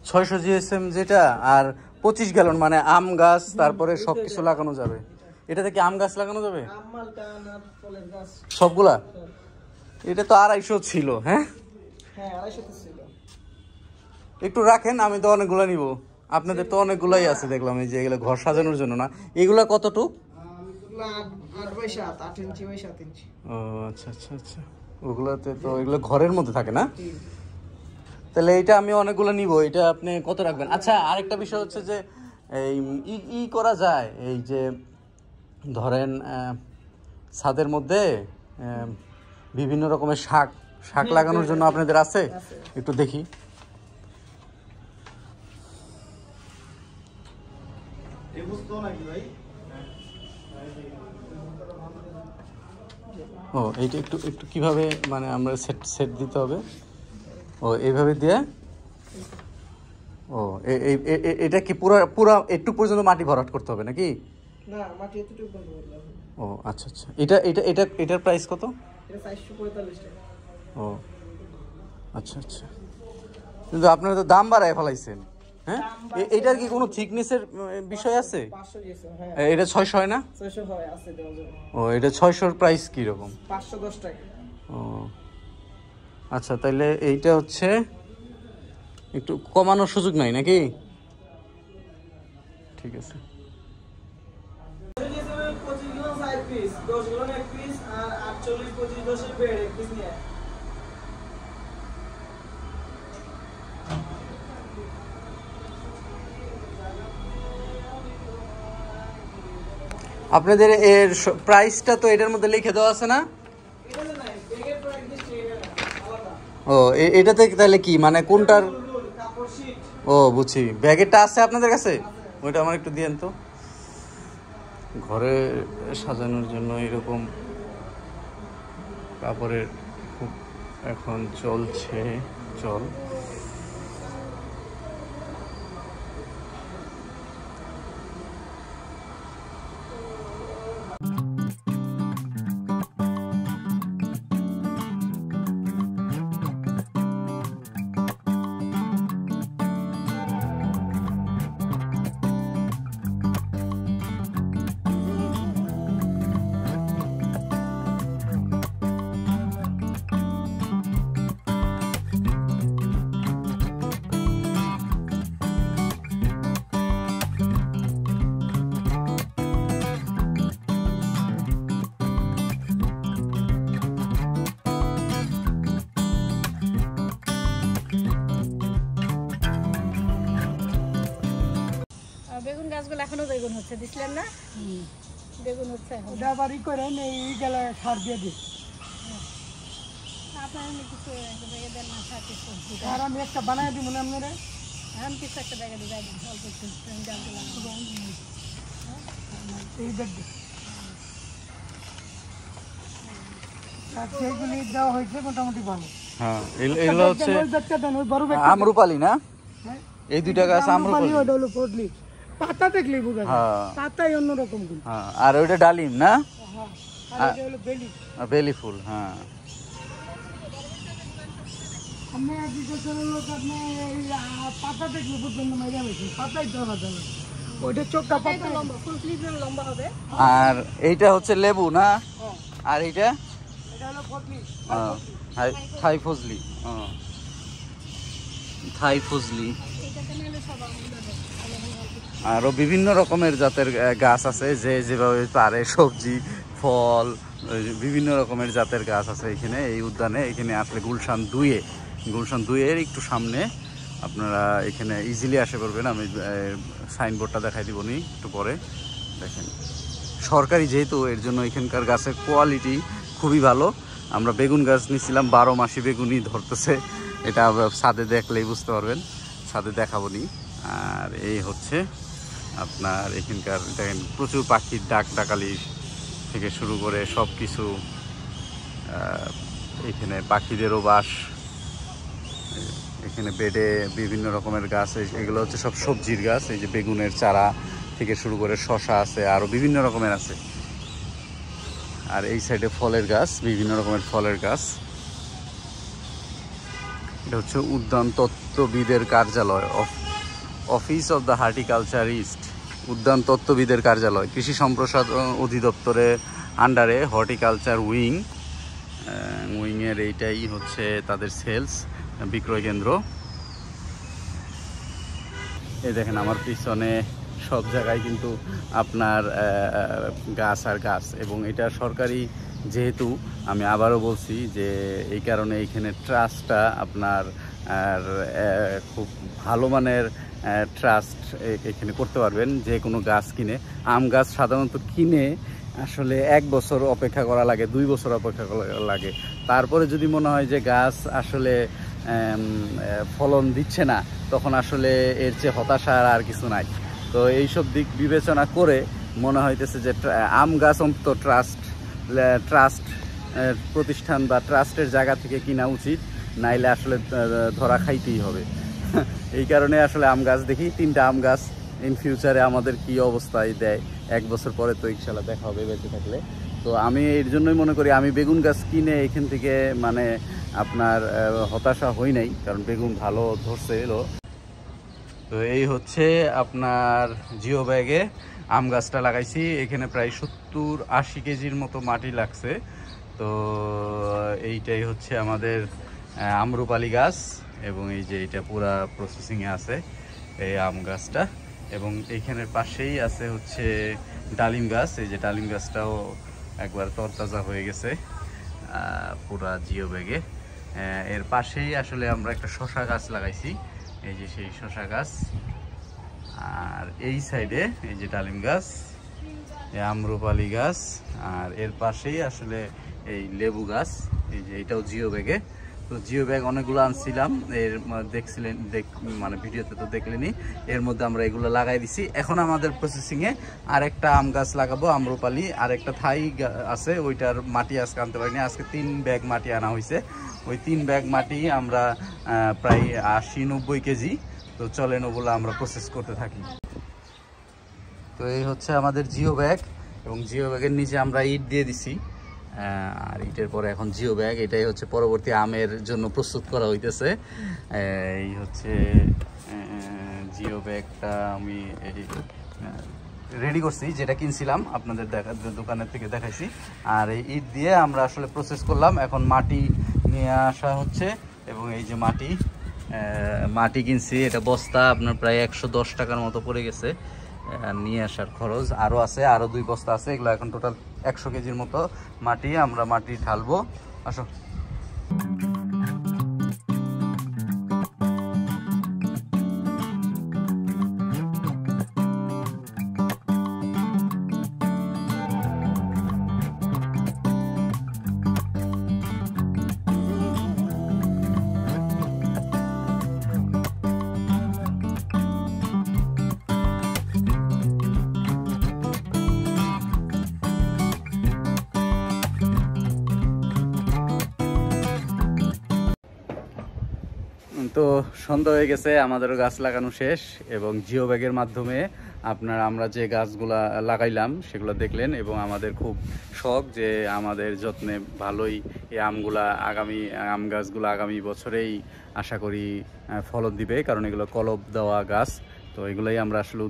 600 GSM যেটা, আর 25 gallon মানে আম গাছ, তারপরে সবকিছু লাগানো যাবে। এটাতে কি আম গাছ লাগানো যাবে সবগুলা? এটা তো 250 ছিল। হ্যাঁ, একটু রাখেন, আমি তো অনেকগুলা নিব। আপনাদের তো অনেকগুলাই আছে দেখলাম, এই যে এগুলো ঘর সাজানোর জন্য না। এগুলা কতটুক? 8 ইঞ্চি বাই 7 ইঞ্চি। ও আচ্ছা আচ্ছা আচ্ছা, ওগুলাতে তো এগুলো ঘরের মধ্যে থাকে না? তাহলে এইটা আমি অনেকগুলো নিব। এটা আপনি কত রাখবেন? আচ্ছা, আরেকটা বিষয় হচ্ছে যে এই করা যায়, এই যে ধরেন ছাদের মধ্যে বিভিন্ন রকমের শাক লাগানোর জন্য আপনাদের আছে? একটু দেখি। ও এইটা একটু একটু কিভাবে মানে আমরা সেট দিতে হবে? ও এইভাবে দিয়ে। ও এটা কি পুরো একটু পর্যন্ত মাটি ভরাট করতে হবে নাকি? না, মাটি এতটুকু বন্ধ করতে হবে। ও আচ্ছা আচ্ছা। এটার প্রাইস কত? এটা 445 টাকা। ও আচ্ছা আচ্ছা, কিন্তু আপনারা তো দাম বাড়ায় ফেলাইছেন। হ্যাঁ, এটার কি কোনো থিকনেসের বিষয় আছে? 500 দিয়েছে। হ্যাঁ, এটা 600 হয় না? 600 হয়, আছে দেওয়া যাবে। ও এটা 600-র প্রাইস কি রকম? 510 টাকা। ও আচ্ছা, তাইলে এইটা হচ্ছে একটু কমানোর সুযোগ নাই নাকি? ঠিক আছে। 25 কিলো 4 পিস, 10 কিলো 1 পিস, আর 48 25 10 এর বেড 1 পিস নিয়ে। আপনাদের এর প্রাইসটা তো এটার মধ্যে লিখে দেওয়া আছে না? এটাতে নাই, বেগের প্রাইস দিচ্ছি এটা আলাদা। ও এটাতে তাহলে কি মানে কোনটার? কাপড় শীট। ও বুঝছি, ব্যাগেরটা আছে আপনাদের কাছে? ওইটা আমার একটু দিয়েন তো। ঘরে সাজানোর জন্য এরকম কাপড়ের খুব এখন চলছে চল। বেগুন গাছগুলো এখনো বেগুন হচ্ছে, দিছিলেন না? বেগুন হচ্ছে এখন। ওটা বাড়ি করে এই গেলে সার দিয়ে দিই। আপনার এমনি কিছু একটা জায়গা দেন না, সার কিছু। আর আমি একটা বানাই দিব না আপনারা? আমি কিছু একটা জায়গা দিয়ে যাই অল্প একটু জানতে লাগবে। এই ব্যাগ আর সেইগুলি দেওয়া হয়েছে মোটামুটি ভালো। হ্যাঁ, এগুলো হচ্ছে ওই ব্যাগটা দেন, ওই বড় ব্যাগ। আমরুপালি না? এই দুইটা গাছ আমরুপালি। ওটা হলো ফডলি। পাতা দেখলেই বোঝা যায়, পাতাই অন্যরকম গুলো। হ্যাঁ, আর ওইটা ডালিম না? আর এটা হলো বেলি। বেলি ফুল। হ্যাঁ, আমি এগ্রিকালচারের লোক, আপনি এই পাতা দেখলে বুঝবেন না, মেরে গেছে পাতাই ধরা যাবে। ওইটা চোখটা পাতা লম্বা, ফুল স্লিভ লম্বা হবে। আর এইটা হচ্ছে লেবু না? আর এইটা এটা হলো ফডলি। থাই ফজলি। থাই ফজলি। এইটাতে নিলে সব আমগুলো দেয়। আরও বিভিন্ন রকমের জাতের গাছ আছে, যে যেভাবে পারে সবজি ফল বিভিন্ন রকমের জাতের গাছ আছে এখানে এই উদ্যানে। এখানে আসলে গুলশান 2-এর একটু সামনে আপনারা এখানে ইজিলি আসতে পারবেন। আমি সাইনবোর্ডটা দেখাই দিব নি একটু পরে। দেখেন, সরকারি যেহেতু, এর জন্য এখানকার গাছের কোয়ালিটি খুবই ভালো। আমরা বেগুন গাছ নিয়েছিলাম, 12 মাসি বেগুনই ধরতেছে। এটা ছাদে দেখলেই বুঝতে পারবেন, ছাদে দেখাবো নি। আর এই হচ্ছে আপনার এখানকার দেখেন প্রচুর পাখির ডাকালি থেকে শুরু করে সব কিছু। এখানে পাখিদেরও বাস। এখানে বেডে বিভিন্ন রকমের গাছ, এগুলো হচ্ছে সব সবজির গাছ। এই যে বেগুনের চারা থেকে শুরু করে শসা আছে, আরও বিভিন্ন রকমের আছে। আর এই সাইডে ফলের গাছ, বিভিন্ন রকমের ফলের গাছ। এটা হচ্ছে উদ্যান তত্ত্ববিদের কার্যালয়, অফিস অফ দ্য হর্টিকালচারিস্ট, উদ্যান তত্ত্ববিদের কার্যালয়, কৃষি সম্প্রসারণ অধিদপ্তরের আন্ডারে হর্টিকালচার উইংয়ের এইটাই হচ্ছে তাদের সেলস বিক্রয় কেন্দ্র। এই দেখেন আমার পিছনে সব জায়গায় কিন্তু আপনার গাছ আর গাছ, এবং এটা সরকারি যেহেতু, আমি আবারও বলছি যে এই কারণে এইখানে ট্রাস্টটা আপনার খুব ভালো মানের ট্রাস্ট এখানে করতে পারবেন। যে কোনো গাছ কিনে, আম গাছ সাধারণত কিনে আসলে 1 বছর অপেক্ষা করা লাগে, 2 বছর অপেক্ষা করা লাগে। তারপরে যদি মনে হয় যে গাছ আসলে ফলন দিচ্ছে না, তখন আসলে এর চেয়ে হতাশা আর কিছু নাই। তো এইসব দিক বিবেচনা করে মনে হইতেছে যে আম গাছ অন্তত ট্রাস্ট প্রতিষ্ঠান বা ট্রাস্টের জায়গা থেকে কিনা উচিত, নাইলে আসলে ধরা খাইতেই হবে। এই কারণে আসলে আম গাছ দেখি, 3টা আম গাছ। ইন ফিউচারে আমাদের কি অবস্থায় দেয় 1 বছর পরে তো ইনশাল্লাহ দেখা হবে বেঁচে থাকলে। তো আমি এর জন্যই মনে করি আমি বেগুন গাছ কিনে এখান থেকে মানে আপনার হতাশা হই নাই, কারণ বেগুন ভালো ধরছে এলো। তো এই হচ্ছে আপনার জিও ব্যাগে আম গাছটা লাগাইছি। এখানে প্রায় 70-80 কেজির মতো মাটি লাগছে। তো এইটাই হচ্ছে আমাদের আম্রপালি গাছ, এবং এই যে এটা পুরা প্রসেসিংয়ে আছে এই আম গাছটা, এবং এইখানের পাশেই আছে হচ্ছে ডালিম গাছ। এই যে ডালিম গাছটাও একবার তরতাজা হয়ে গেছে পুরা জিও ব্যাগে। এর পাশেই আসলে আমরা একটা শসা গাছ লাগাইছি, এই যে সেই শসা গাছ। আর এই সাইডে এই যে ডালিম গাছ, এই আম্রপালি গাছ, আর এর পাশেই আসলে এই লেবু গাছ। এই যে এটাও জিও ব্যাগে। তো জিও ব্যাগ অনেকগুলো আনছিলাম, এর দেখছিলেন মানে ভিডিওতে তো দেখলেনই। এর মধ্যে আমরা এগুলো লাগাই দিছি। এখন আমাদের প্রসেসিংয়ে আরেকটা আম গাছ লাগাবো, আম্রপালি। আর একটা থাই আছে, ওইটার মাটি আজকে আনতে পারিনি। আজকে 3 ব্যাগ মাটি আনা হয়েছে। ওই 3 ব্যাগ মাটি আমরা প্রায় 80-90 কেজি। তো চলেন ওগুলো আমরা প্রসেস করতে থাকি। তো এই হচ্ছে আমাদের জিও ব্যাগ, এবং জিও ব্যাগের নিচে আমরা ইট দিয়ে দিছি। আর ইটের পরে এখন জিও ব্যাগ, এটাই হচ্ছে পরবর্তী আমের জন্য প্রস্তুত করা হইতেছে। এই হচ্ছে জিও ব্যাগটা আমি রেডি করছি, যেটা কিনছিলাম আপনাদের দোকানের থেকে দেখাইছি। আর এই ইট দিয়ে আমরা আসলে প্রসেস করলাম। এখন মাটি নিয়ে আসা হচ্ছে, এবং এই যে মাটি কিনছি, এটা বস্তা আপনার প্রায় 110 টাকার মতো পড়ে গেছে নিয়ে আসার খরচ। আরও আছে, আরও 2 বস্তা আছে। এগুলো এখন টোটাল 100 কেজির মতো মাটি আমরা ঢালবো। আসো। তো সন্ধ্যা হয়ে গেছে, আমাদেরও গাছ লাগানো শেষ, এবং জিও ব্যাগের মাধ্যমে আমরা যে গাছগুলা লাগাইলাম সেগুলো দেখলেন। এবং আমাদের খুব শখ যে আমাদের যত্নে ভালোই এই আম গাছগুলো আগামী বছরেই আশা করি ফলন দিবে, কারণ এগুলো কলব দেওয়া গাছ। তো এগুলোই আমরা আসলে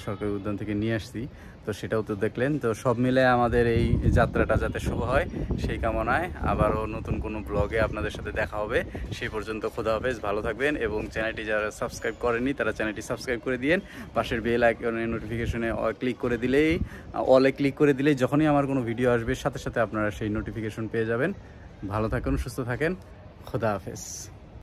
সরকারি উদ্যান থেকে নিয়ে আসছি। তো সেটাও তো দেখলেন। তো সব মিলে আমাদের এই যাত্রাটা যাতে শুভ হয় সেই কামনায় আবারও নতুন কোনো ব্লগে আপনাদের সাথে দেখা হবে। সেই পর্যন্ত খোদা হাফেজ, ভালো থাকবেন। এবং চ্যানেলটি যারা সাবস্ক্রাইব করেননি তারা চ্যানেলটি সাবস্ক্রাইব করে দিন। পাশের বেল আইকনের নোটিফিকেশনে অলে ক্লিক করে দিলেই যখনই আমার কোনো ভিডিও আসবে সাথে সাথে আপনারা সেই নোটিফিকেশন পেয়ে যাবেন। ভালো থাকুন, সুস্থ থাকেন, খোদা হাফেজ।